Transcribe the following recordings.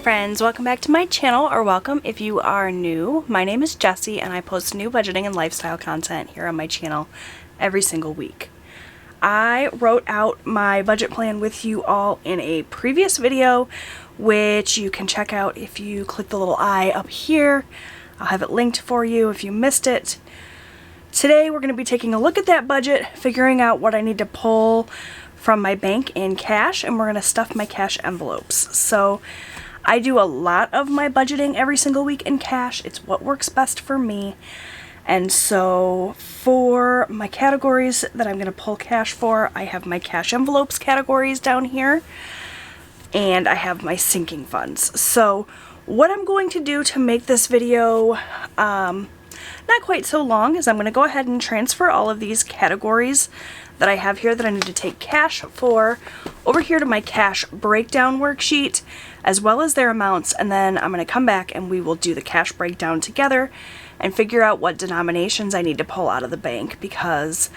friends, welcome back to my channel, or welcome if you are new. My name is Jessie and I post new budgeting and lifestyle content here on my channel every single week. I wrote out my budget plan with you all in a previous video, which you can check out if you click the little I up here. I'll have it linked for you if you missed it. Today we're going to be taking a look at that budget, figuring out what I need to pull from my bank in cash, and we're going to stuff my cash envelopes. So I do a lot of my budgeting every single week in cash. It's what works best for me. And so for my categories that I'm going to pull cash for, I have my cash envelopes categories down here, and I have my sinking funds. So what I'm going to do to make this video not quite so long is I'm going to go ahead and transfer all of these categories that I have here that I need to take cash for over here to my cash breakdown worksheet, as well as their amounts, and then I'm going to come back and we will do the cash breakdown together and figure out what denominations I need to pull out of the bank, because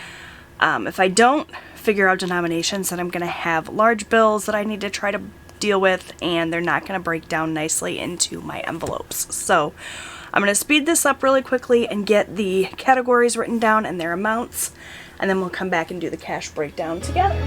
if I don't figure out denominations, then I'm going to have large bills that I need to try to deal with, and they're not going to break down nicely into my envelopes. So I'm going to speed this up really quickly and get the categories written down and their amounts, and then we'll come back and do the cash breakdown together.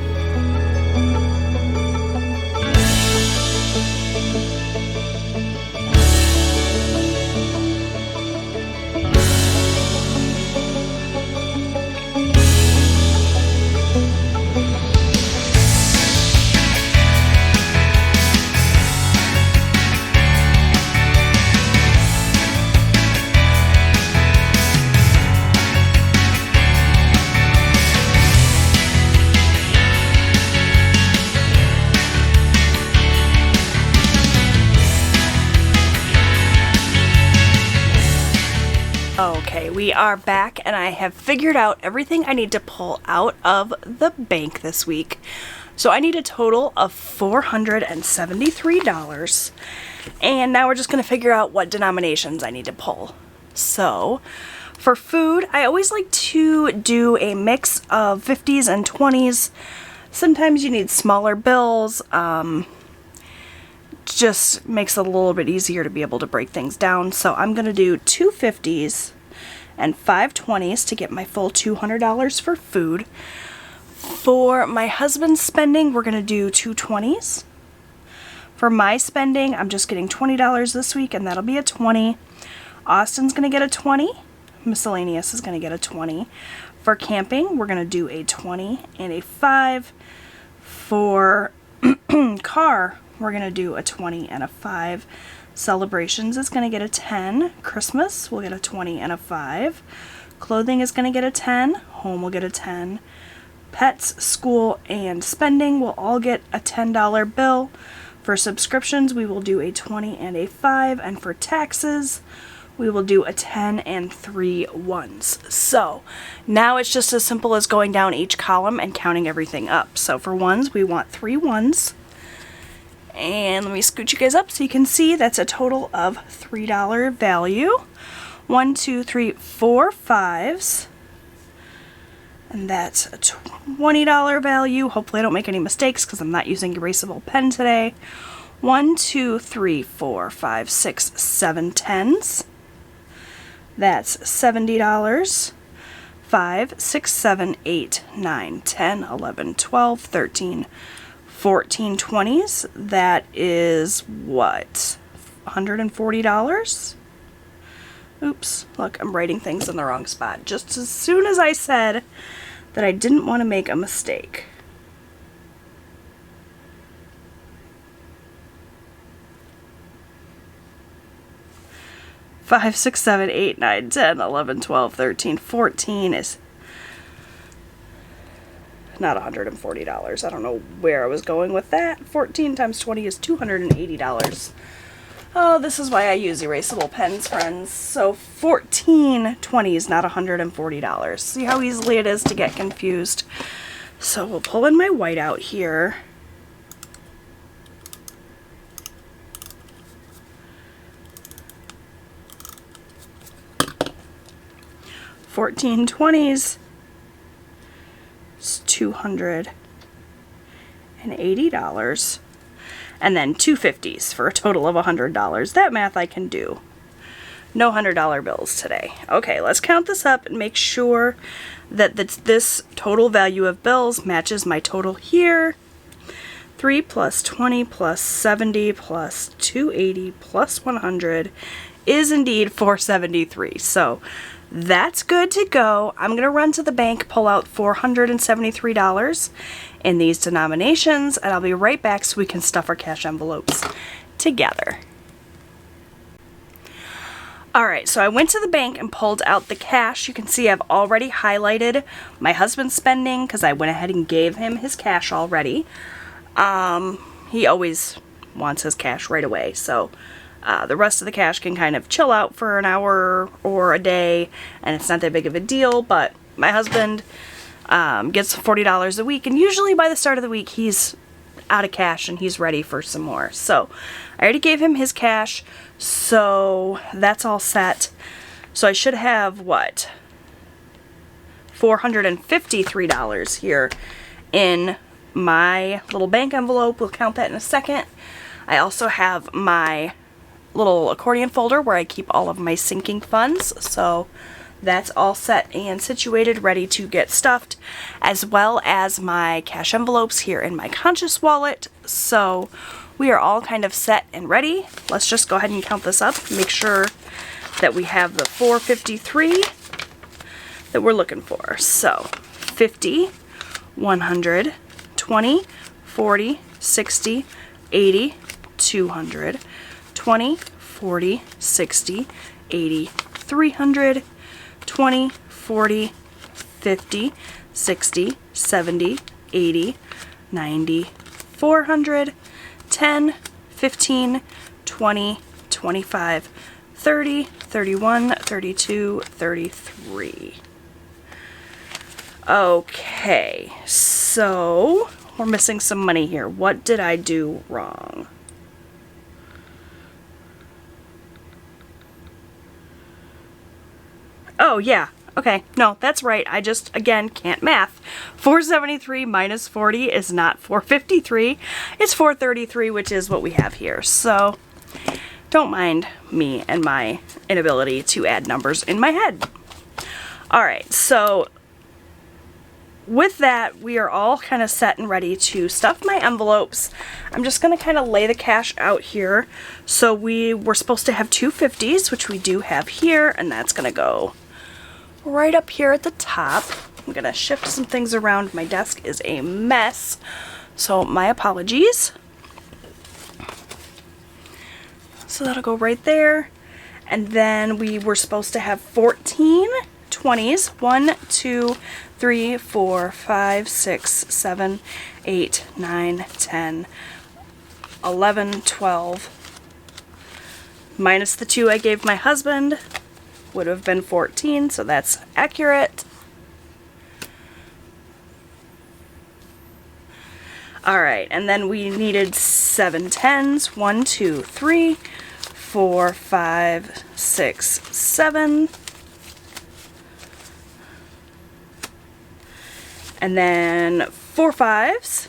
Okay, we are back and I have figured out everything I need to pull out of the bank this week. So I need a total of $473, and now we're just going to figure out what denominations I need to pull. So for food, I always like to do a mix of 50s and 20s. Sometimes you need smaller bills. Just makes it a little bit easier to be able to break things down. So I'm going to do 2 50s and 5 20s to get my full $200 for food. For my husband's spending, we're going to do 2 20s. For my spending, I'm just getting $20 this week, and that'll be a 20. Austin's going to get a 20. Miscellaneous is going to get a 20. For camping, we're going to do a 20 and a 5. For car, we're going to do a 20 and a 5. Celebrations is going to get a 10. Christmas will get a 20 and a 5. Clothing is going to get a 10. Home will get a 10. Pets, school, and spending will all get a $10 bill. For subscriptions, we will do a 20 and a 5. And for taxes, we will do a 10 and 3 ones. So now it's just as simple as going down each column and counting everything up. So for ones, we want 3 ones. And let me scoot you guys up so you can see that's a total of $3 value. 1, 2, 3, 4 5s. And that's a $20 value. Hopefully I don't make any mistakes because I'm not using erasable pen today. 1, 2, 3, 4, 5, 6, 7 10s. That's $70. 5, 6, 7, 8, 9, 10, 11, 12, 13, 14 20s. That is what? $140? Oops, look, I'm writing things in the wrong spot. Just as soon as I said that I didn't want to make a mistake. Five, 6, 7, 8, 9, 10, 11, 12, 13, 14 is not $140. I don't know where I was going with that. 14 times 20 is $280. Oh, this is why I use erasable pens, friends. So 14 20s, not $140. See how easily it is to get confused? So we'll pull in my white out here. $14 20s. It's $280. and then 250s for a total of $100. That math I can do. No $100 bills today. Okay, let's count this up and make sure that this total value of bills matches my total here. 3 plus 20 plus 70 plus 280 plus 100 is indeed 473. So that's good to go. I'm going to run to the bank, pull out $473 in these denominations, and I'll be right back so we can stuff our cash envelopes together. Alright, so I went to the bank and pulled out the cash. You can see I've already highlighted my husband's spending because I went ahead and gave him his cash already. He always wants his cash right away, so the rest of the cash can kind of chill out for an hour or a day, and it's not that big of a deal, but my husband gets $40 a week, and usually by the start of the week he's out of cash and he's ready for some more. So I already gave him his cash, so that's all set. So I should have, what, $453 here in my little bank envelope. We'll count that in a second. I also have my little accordion folder where I keep all of my sinking funds, so that's all set and situated, ready to get stuffed, as well as my cash envelopes here in my conscious wallet. So we are all kind of set and ready. Let's just go ahead and count this up, make sure that we have the 453 that we're looking for. So 50, 100, 20, 40, 60, 80, 200, 20, 40, 60, 80, 300, 20, 40, 50, 60, 70, 80, 90, 400, 10, 15, 20, 25, 30, 31, 32, 33. Okay, so we're missing some money here. What did I do wrong? Oh, yeah. Okay. No, that's right. I just, again, can't math. 473 minus 40 is not 453. It's 433, which is what we have here. So, don't mind me and my inability to add numbers in my head. Alright, so with that, we are all kind of set and ready to stuff my envelopes. I'm just going to kind of lay the cash out here. So we were supposed to have 250s, which we do have here, and that's going to go right up here at the top. I'm going to shift some things around. My desk is a mess, so my apologies. So that'll go right there. And then we were supposed to have 14 20s. 1, 2, 3, 4, 5, 6, 7, 8, 9, 10, 11, 12. Minus the 2 I gave my husband would have been 14, so that's accurate. Alright, and then we needed 7 10s. 1, 2, 3, 4, 5, 6, 7. And then 4 5s,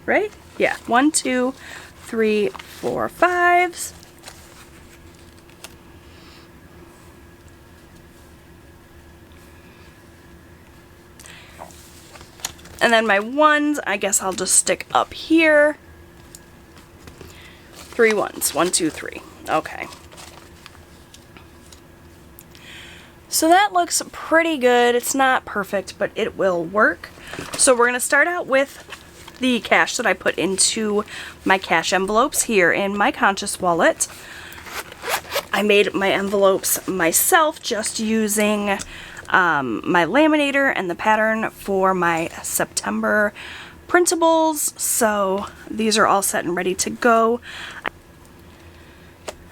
right? Yeah, 1, 2, 3, 4 5s. And then my 1s, I guess I'll just stick up here. 3 1s. 1, 2, 3. Okay. So that looks pretty good. It's not perfect, but it will work. So we're going to start out with the cash that I put into my cash envelopes here in my conscious wallet. I made my envelopes myself just using my laminator and the pattern for my September printables. So these are all set and ready to go.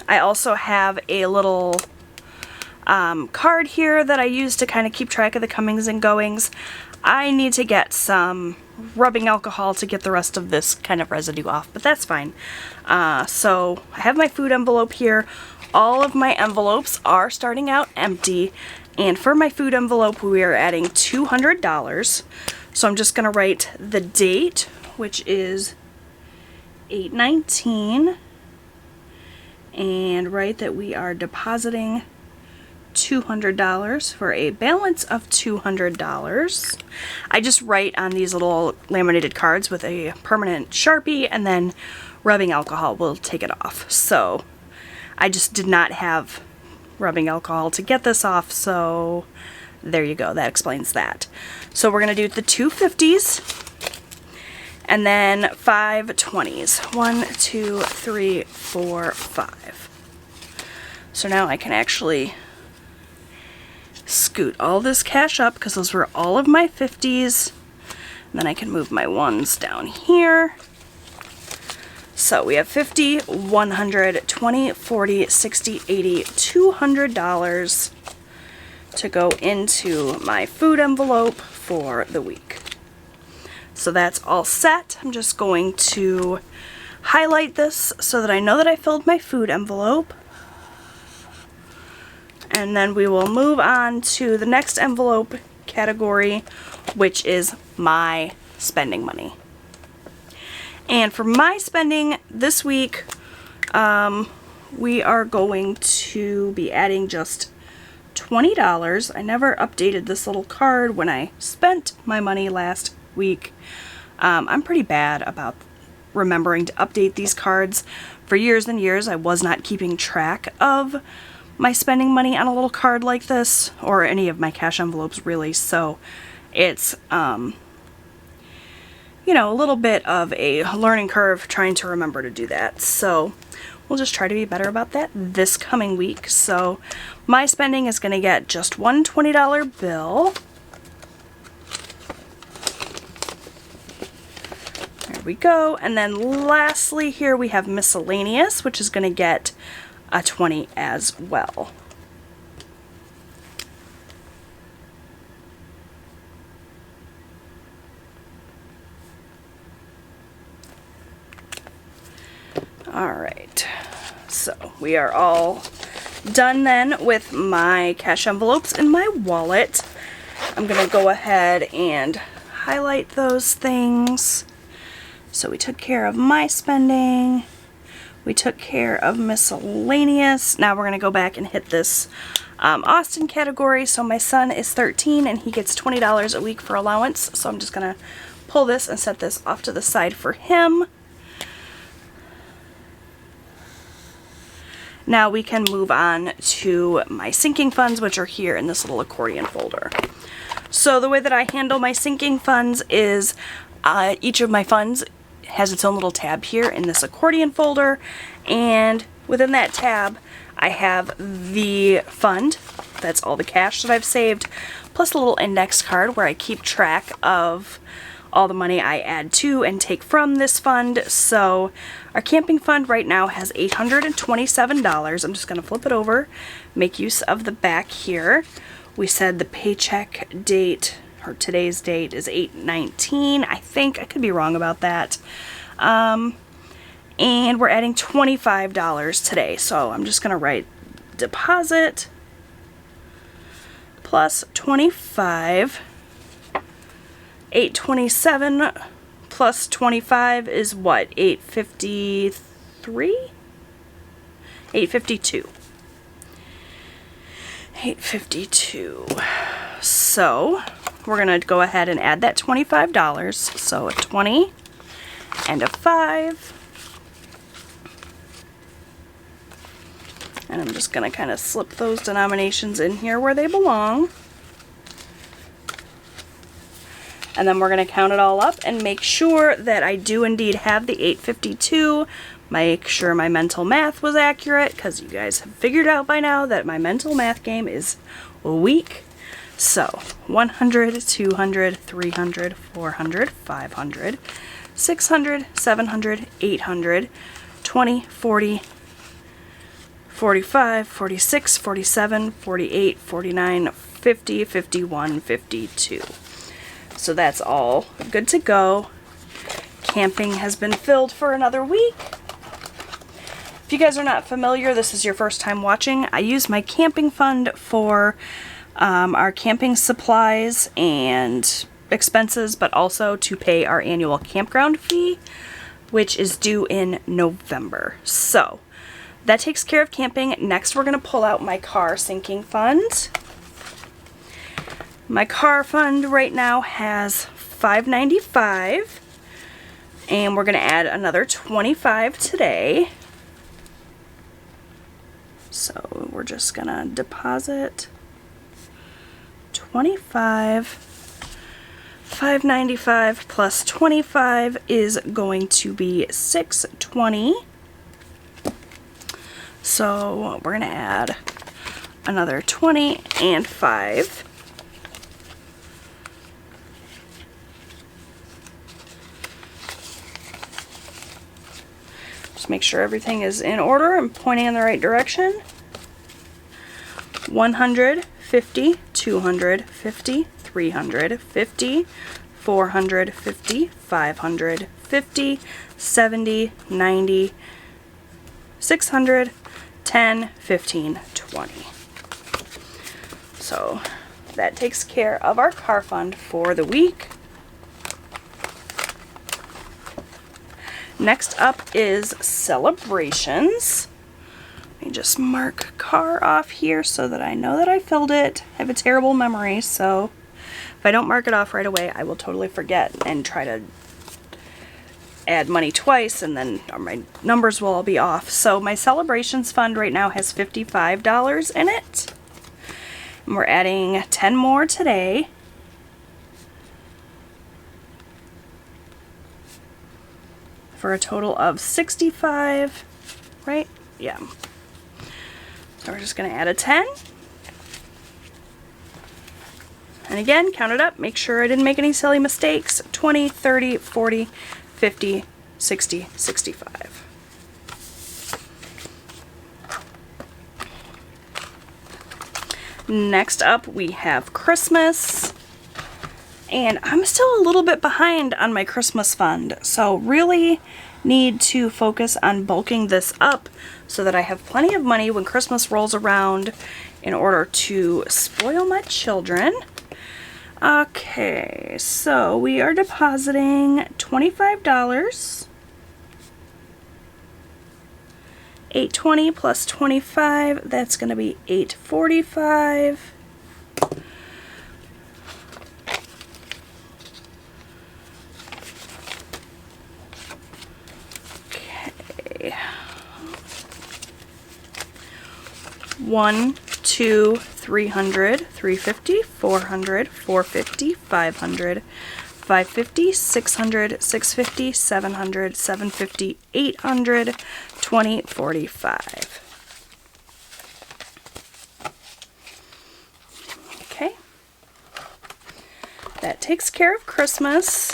I also have a little card here that I use to kind of keep track of the comings and goings. I need to get some rubbing alcohol to get the rest of this kind of residue off, but that's fine. So I have my food envelope here. All of my envelopes are starting out empty, and for my food envelope we are adding $200. So I'm just going to write the date, which is $8.19, and write that we are depositing $200 for a balance of $200. I just write on these little laminated cards with a permanent Sharpie, and then rubbing alcohol will take it off. So I just did not have rubbing alcohol to get this off, so there you go. That explains that. So we're going to do the 2 50s and then 5 20s. 1, 2, 3, 4, 5. So now I can actually scoot all this cash up because those were all of my 50s. And then I can move my ones down here. So we have 50, 100, 20, 40, 60, 80, $200 to go into my food envelope for the week. So that's all set. I'm just going to highlight this so that I know that I filled my food envelope. And then we will move on to the next envelope category, which is my spending money. And for my spending this week, we are going to be adding just $20. I never updated this little card when I spent my money last week. I'm pretty bad about remembering to update these cards. For years and years, I was not keeping track of my spending money on a little card like this, or any of my cash envelopes really, so it's you know, a little bit of a learning curve trying to remember to do that. So we'll just try to be better about that this coming week. So my spending is going to get just one $20 bill. There we go. And then lastly here we have miscellaneous, which is going to get a 20 as well. Alright, so we are all done then with my cash envelopes in my wallet. I'm going to go ahead and highlight those things. So we took care of my spending. We took care of miscellaneous. Now we're going to go back and hit this Austin category. So my son is 13 and he gets $20 a week for allowance. So I'm just going to pull this and set this off to the side for him. Now we can move on to my sinking funds, which are here in this little accordion folder. So the way that I handle my sinking funds is each of my funds has its own little tab here in this accordion folder, and within that tab I have the fund, that's all the cash that I've saved, plus a little index card where I keep track of all the money I add to and take from this fund. So our camping fund right now has $827. I'm just going to flip it over, make use of the back here. We said the paycheck date, or today's date, is 8/19. I think, I could be wrong about that. And we're adding $25 today. So I'm just going to write deposit plus 25. 827 plus 25 is what? 853? 852. 852. So we're going to go ahead and add that $25. So a 20 and a 5. And I'm just going to kind of slip those denominations in here where they belong. And then we're going to count it all up and make sure that I do indeed have the 852. Make sure my mental math was accurate, because you guys have figured out by now that my mental math game is weak. So 100, 200, 300, 400, 500, 600, 700, 800, 20, 40, 45, 46, 47, 48, 49, 50, 51, 52. So that's all good to go. Camping has been filled for another week. If you guys are not familiar, this is your first time watching, I use my camping fund for our camping supplies and expenses, but also to pay our annual campground fee. which is due in November. So that takes care of camping. Next, we're going to pull out my car sinking fund. My car fund right now has $5.95, and we're going to add another $25 today. So we're just going to deposit $25. $5.95 plus $25 is going to be $6.20. So we're going to add another 20 and 5. Just make sure everything is in order and pointing in the right direction. 150, 250, 350, 450, 550, 70, 90, 600, 10, 15, 20. So that takes care of our car fund for the week. Next up is celebrations. Let me just mark car off here so that I know that I filled it. I have a terrible memory, so if I don't mark it off right away, I will totally forget and try to add money twice, and then my numbers will all be off. So my celebrations fund right now has $55 in it. And we're adding 10 more today. For a total of 65, right? Yeah. So we're just going to add a 10. And again, count it up. Make sure I didn't make any silly mistakes. 20, 30, 40, 50, 60, 65. Next up, we have Christmas. And I'm still a little bit behind on my Christmas fund, so really need to focus on bulking this up so that I have plenty of money when Christmas rolls around in order to spoil my children. Okay, so we are depositing $25. $8.20 plus 25, that's going to be $8.45. One, two, 300, 350, 400, 450, 500, 550, 600, 650, 700, 750, 800, 20, 45. Okay. That takes care of Christmas.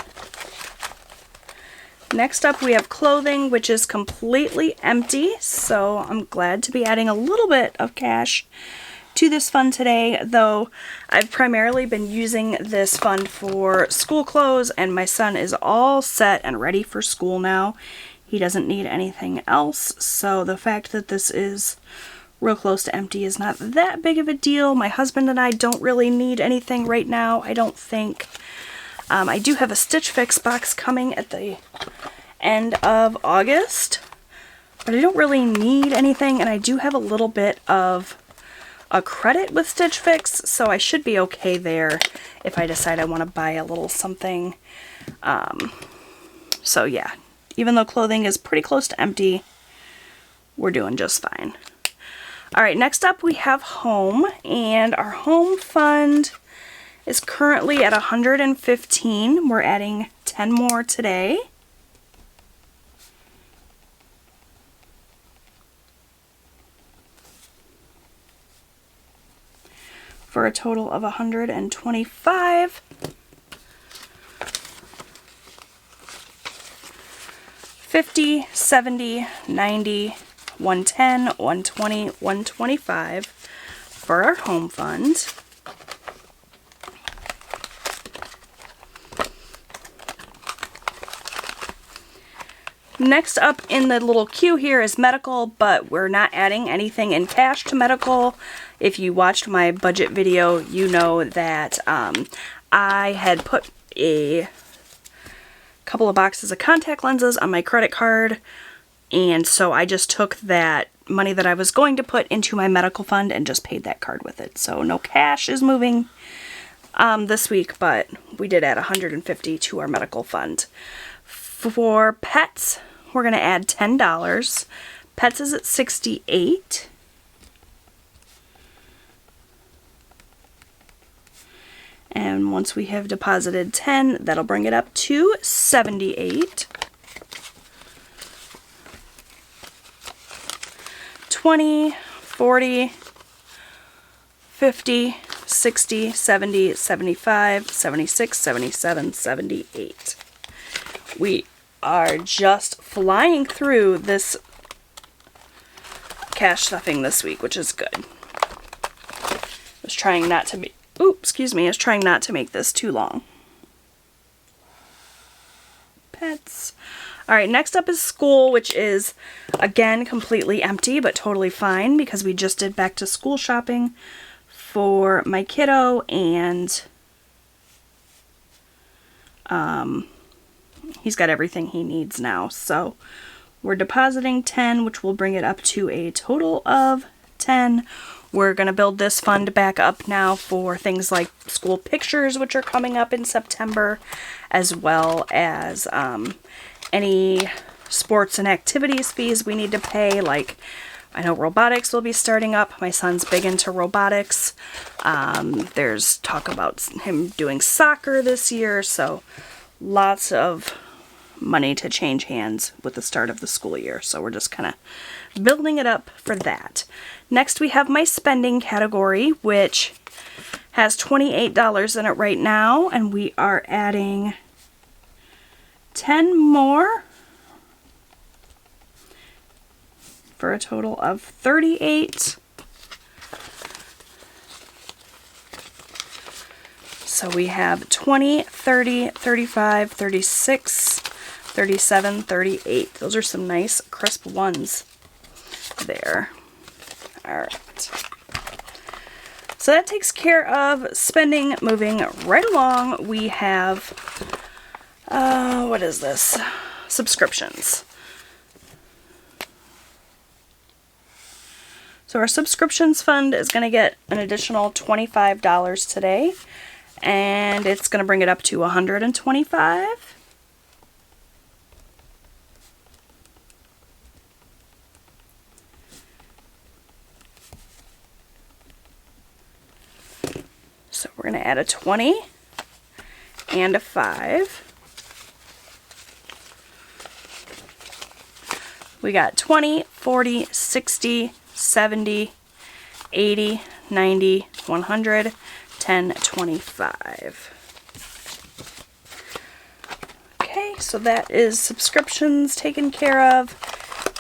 Next up, we have clothing, which is completely empty, so I'm glad to be adding a little bit of cash to this fund today, though I've primarily been using this fund for school clothes, and my son is all set and ready for school now. He doesn't need anything else, so the fact that this is real close to empty is not that big of a deal. My husband and I don't really need anything right now, I don't think. I do have a Stitch Fix box coming at the end of August, but I don't really need anything, and I do have a little bit of a credit with Stitch Fix, so I should be okay there if I decide I want to buy a little something. So yeah, even though clothing is pretty close to empty, we're doing just fine. Alright, next up we have home, and our home fund is currently at 115. We're adding 10 more today. For a total of 125. 50, 70, 90, 110, 120, 125 for our home fund. Next up in the little queue here is medical, but we're not adding anything in cash to medical. If you watched my budget video, you know that I had put a couple of boxes of contact lenses on my credit card, and so I just took that money that I was going to put into my medical fund and just paid that card with it. So no cash is moving this week, but we did add $150 to our medical fund. For pets, we're going to add $10. Pets is at $68. And once we have deposited 10, that'll bring it up to $78. 20, 40, 50, 60, 70, 75, 76, 77, 78. We are just flying through this cash stuffing this week, which is good. I was trying not to be, I was trying not to make this too long. Pets. Alright, next up is school, which is, again, completely empty, but totally fine, because we just did back to school shopping for my kiddo, and he's got everything he needs now. So we're depositing 10, which will bring it up to a total of 10. We're going to build this fund back up now for things like school pictures, which are coming up in September, as well as any sports and activities fees we need to pay. Like, I know robotics will be starting up. My son's big into robotics. There's talk about him doing soccer this year, so lots of money to change hands with the start of the school year. So we're just kind of building it up for that. Next, we have my spending category, which has $28 in it right now, and we are adding 10 more for a total of 38. So we have 20, 30, 35, 36, 37, 38. Those are some nice crisp ones there. Alright. So that takes care of spending. Moving right along, we have, what is this? Subscriptions. So our subscriptions fund is going to get an additional $25 today, and it's going to bring it up to $125. So we're going to add a 20 and a 5. We got 20, 40, 60, 70, 80, 90, 100, 10, 25. Okay, so that is subscriptions taken care of.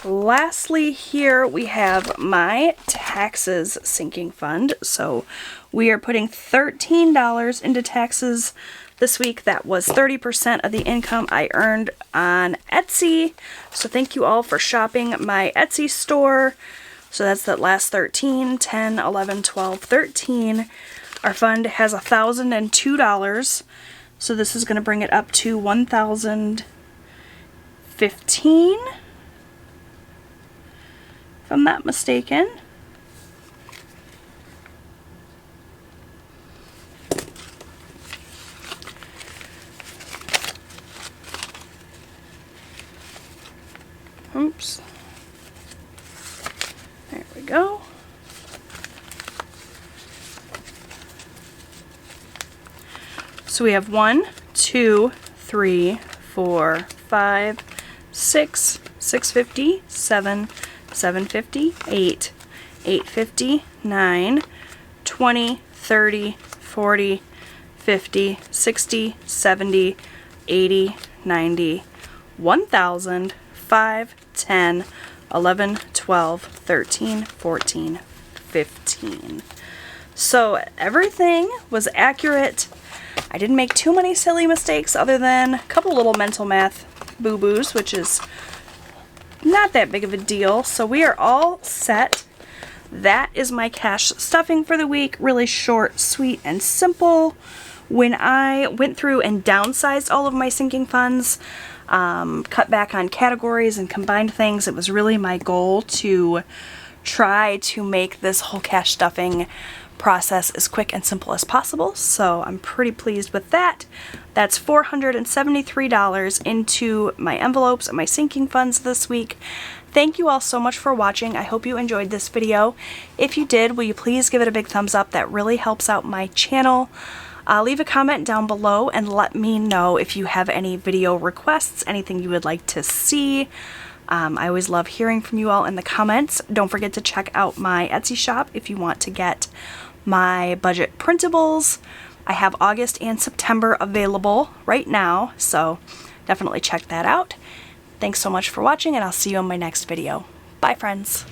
Lastly, here we have my taxes sinking fund. So we are putting $13 into taxes this week. That was 30% of the income I earned on Etsy. So thank you all for shopping my Etsy store. So that's that last 13, 10, 11, 12, 13. Our fund has $1,002. So this is going to bring it up to $1,015. If I'm not mistaken. Oops. There we go. So we have 1, 2, 3, 4, 5, 6, 650, 7, 750, 8, 850, 9, 20, 30, 40, 50, 60, 70, 80, 90, 1,000, 5, 10, 11, 12, 13, 14, 15. So everything was accurate. I didn't make too many silly mistakes other than a couple little mental math boo-boos, which is not that big of a deal. So we are all set. That is my cash stuffing for the week. Really short, sweet, and simple. When I went through and downsized all of my sinking funds, cut back on categories and combined things, it was really my goal to try to make this whole cash stuffing process as quick and simple as possible. So I'm pretty pleased with that. That's $473 into my envelopes and my sinking funds this week. Thank you all so much for watching. I hope you enjoyed this video. If you did, will you please give it a big thumbs up? That really helps out my channel. Leave a comment down below and let me know if you have any video requests, anything you would like to see. I always love hearing from you all in the comments. Don't forget to check out my Etsy shop if you want to get my budget printables. I have August and September available right now, so definitely check that out. Thanks so much for watching, and I'll see you in my next video. Bye, friends.